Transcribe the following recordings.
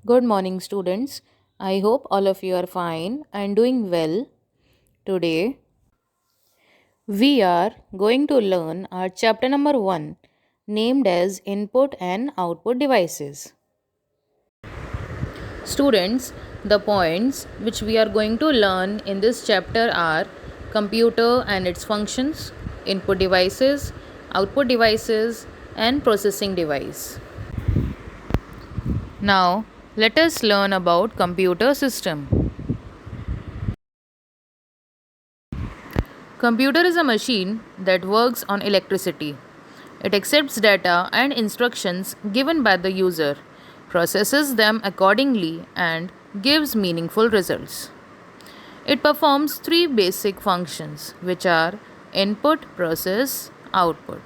Good morning, students. I hope all of you are fine and doing well. Today, we are going to learn our chapter number 1, named as Input and Output Devices. Students, the points which we are going to learn in this chapter are computer and its functions, input devices, output devices, and processing device. Now, let us learn about computer system. Computer is a machine that works on electricity. It accepts data and instructions given by the user, processes them accordingly, and gives meaningful results. It performs three basic functions, which are input, process, output.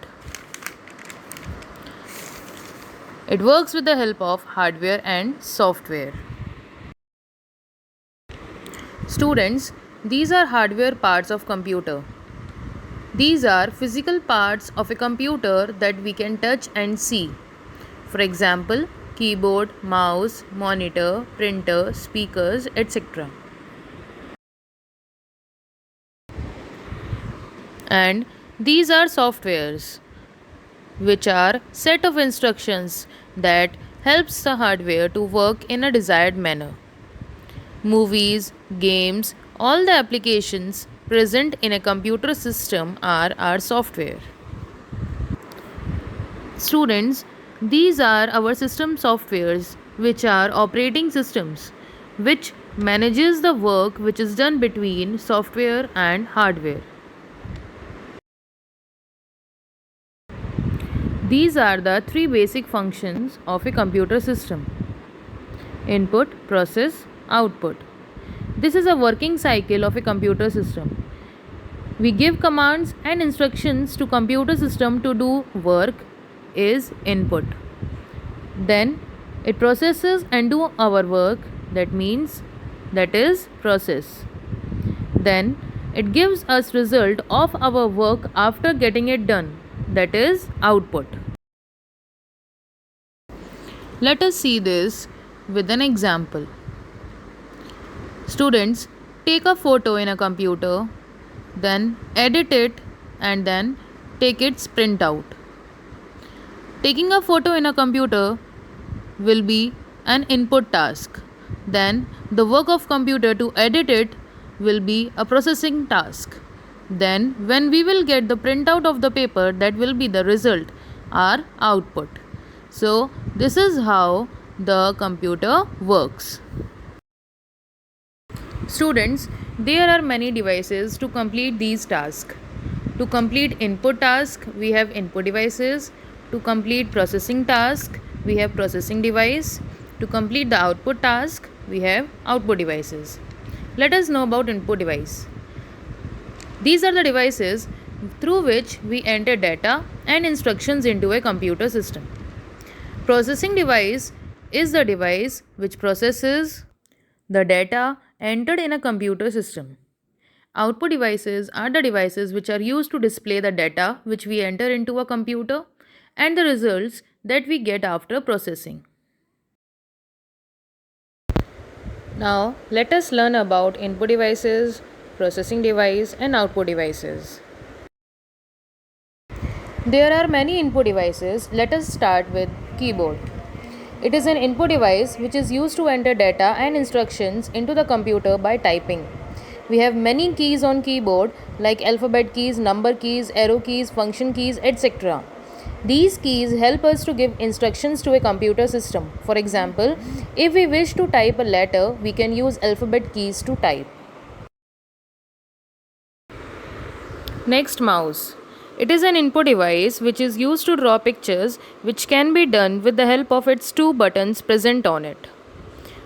It works with the help of hardware and software. Students, these are hardware parts of computer. These are physical parts of a computer that we can touch and see. For example, keyboard, mouse, monitor, printer, speakers, etc. And these are softwares, which are set of instructions that helps the hardware to work in a desired manner. Movies, games, all the applications present in a computer system are our software. Students, these are our system softwares, which are operating systems which manages the work which is done between software and hardware. These are the three basic functions of a computer system: input, process, output. This is a working cycle of a computer system. We give commands and instructions to computer system to do work is input. Then it processes and do our work, that means that is process. Then it gives us result of our work after getting it done, that is output. Let us see this with an example. Students, take a photo in a computer, then edit it and then take its printout. Taking a photo in a computer will be an input task. Then the work of computer to edit it will be a processing task. Then when we will get the printout of the paper, that will be the result, our output. So this is how the computer works. Students, there are many devices to complete these tasks. To complete input task, we have input devices. To complete processing task, we have processing device. To complete the output task, we have output devices. Let us know about input device. These are the devices through which we enter data and instructions into a computer system. Processing device is the device which processes the data entered in a computer system. Output devices are the devices which are used to display the data which we enter into a computer and the results that we get after processing. Now, let us learn about input devices, processing device, and output devices. There are many input devices. Let us start with keyboard. It is an input device which is used to enter data and instructions into the computer by typing. We have many keys on keyboard like alphabet keys, number keys, arrow keys, function keys, etc. These keys help us to give instructions to a computer system. For example, if we wish to type a letter, we can use alphabet keys to type. Next, mouse. It is an input device which is used to draw pictures, which can be done with the help of its two buttons present on it.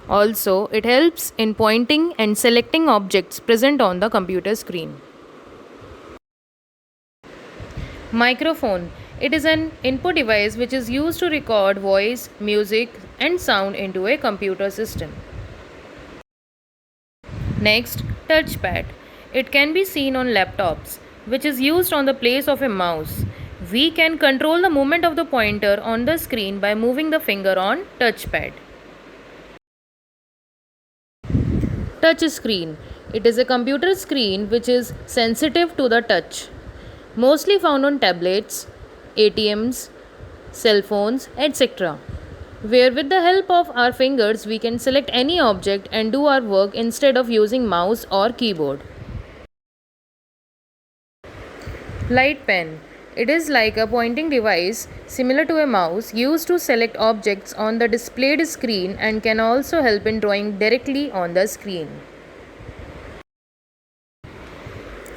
Also, it helps in pointing and selecting objects present on the computer screen. Microphone. It is an input device which is used to record voice, music, and sound into a computer system. Next, touchpad. It can be seen on laptops, which is used on the place of a mouse. We can control the movement of the pointer on the screen by moving the finger on touchpad. Touch screen. It is a computer screen which is sensitive to the touch. Mostly found on tablets, ATMs, cell phones, etc. Where with the help of our fingers we can select any object and do our work instead of using mouse or keyboard. Light pen. It is like a pointing device similar to a mouse used to select objects on the displayed screen and can also help in drawing directly on the screen.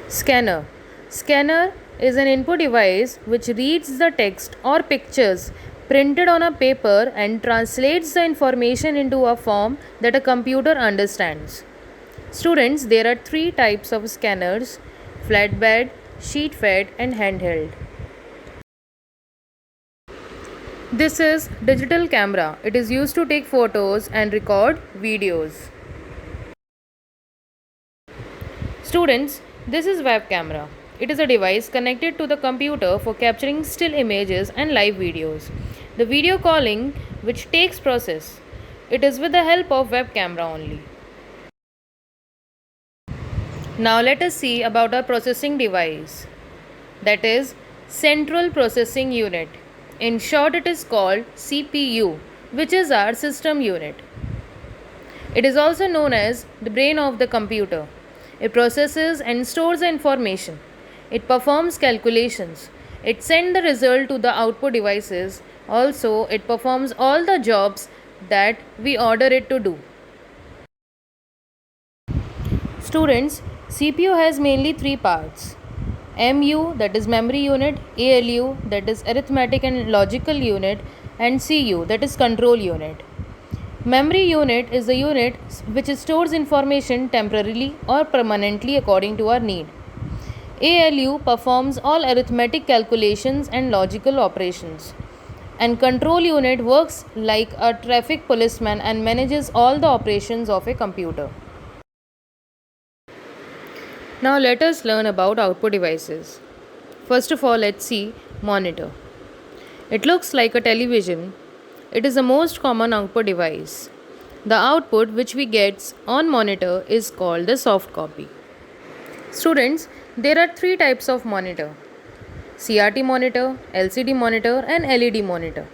Scanner. Scanner is an input device which reads the text or pictures printed on a paper and translates the information into a form that a computer understands. Students, there are three types of scanners: flatbed, sheet fed, and handheld. This is digital camera. It is used to take photos and record videos. Students, this is web camera. It is a device connected to the computer for capturing still images and live videos. The video calling which takes process. It is with the help of web camera only. Now let us see about our processing device, that is Central Processing Unit. In short, it is called CPU, which is our system unit. It is also known as the brain of the computer. It processes and stores the information. It performs calculations. It sends the result to the output devices. Also, it performs all the jobs that we order it to do. Students, CPU has mainly three parts: MU, that is memory unit; ALU, that is arithmetic and logical unit; and CU, that is control unit. Memory unit is the unit which stores information temporarily or permanently according to our need. ALU performs all arithmetic calculations and logical operations. And control unit works like a traffic policeman and manages all the operations of a computer. Now let us learn about output devices. First of all, let's see monitor. It looks like a television. It is the most common output device. The output which we get on monitor is called the soft copy. Students, there are three types of monitor: CRT monitor, LCD monitor, and LED monitor.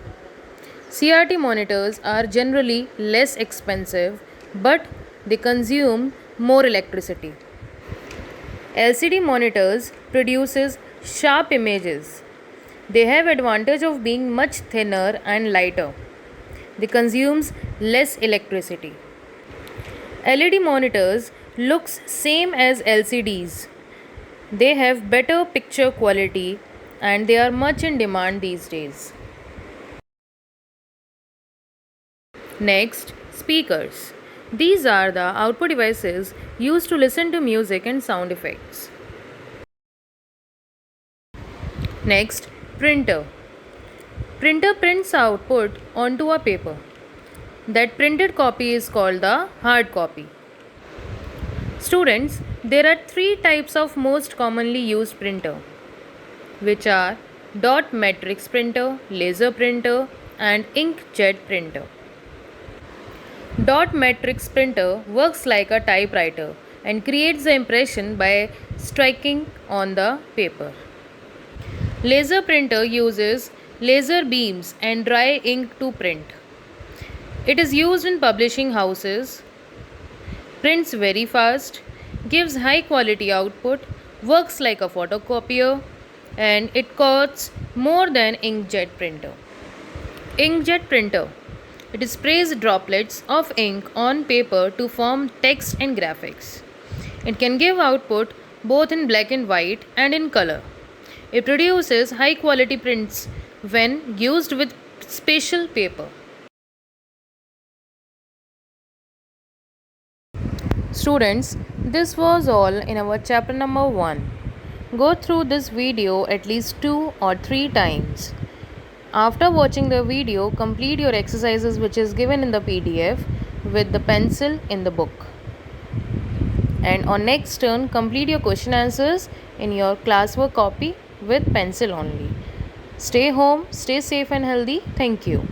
CRT monitors are generally less expensive, but they consume more electricity. LCD monitors produces sharp images. They have advantage of being much thinner and lighter. They consumes less electricity. LED monitors looks same as LCDs. They have better picture quality and they are much in demand these days. Next, speakers. These are the output devices used to listen to music and sound effects. Next, printer. Printer prints output onto a paper. That printed copy is called the hard copy. Students, there are three types of most commonly used printer, which are dot matrix printer, laser printer, and inkjet printer. Dot matrix printer works like a typewriter and creates the impression by striking on the paper. Laser printer uses laser beams and dry ink to print. It is used in publishing houses, prints very fast, gives high quality output, works like a photocopier, and it costs more than inkjet printer. Inkjet printer. It sprays droplets of ink on paper to form text and graphics. It can give output both in black and white and in color. It produces high quality prints when used with special paper. Students, this was all in our chapter number 1. Go through this video at least 2 or 3 times. After watching the video, complete your exercises which is given in the PDF with the pencil in the book. And on next turn, complete your question answers in your classwork copy with pencil only. Stay home, stay safe and healthy. Thank you.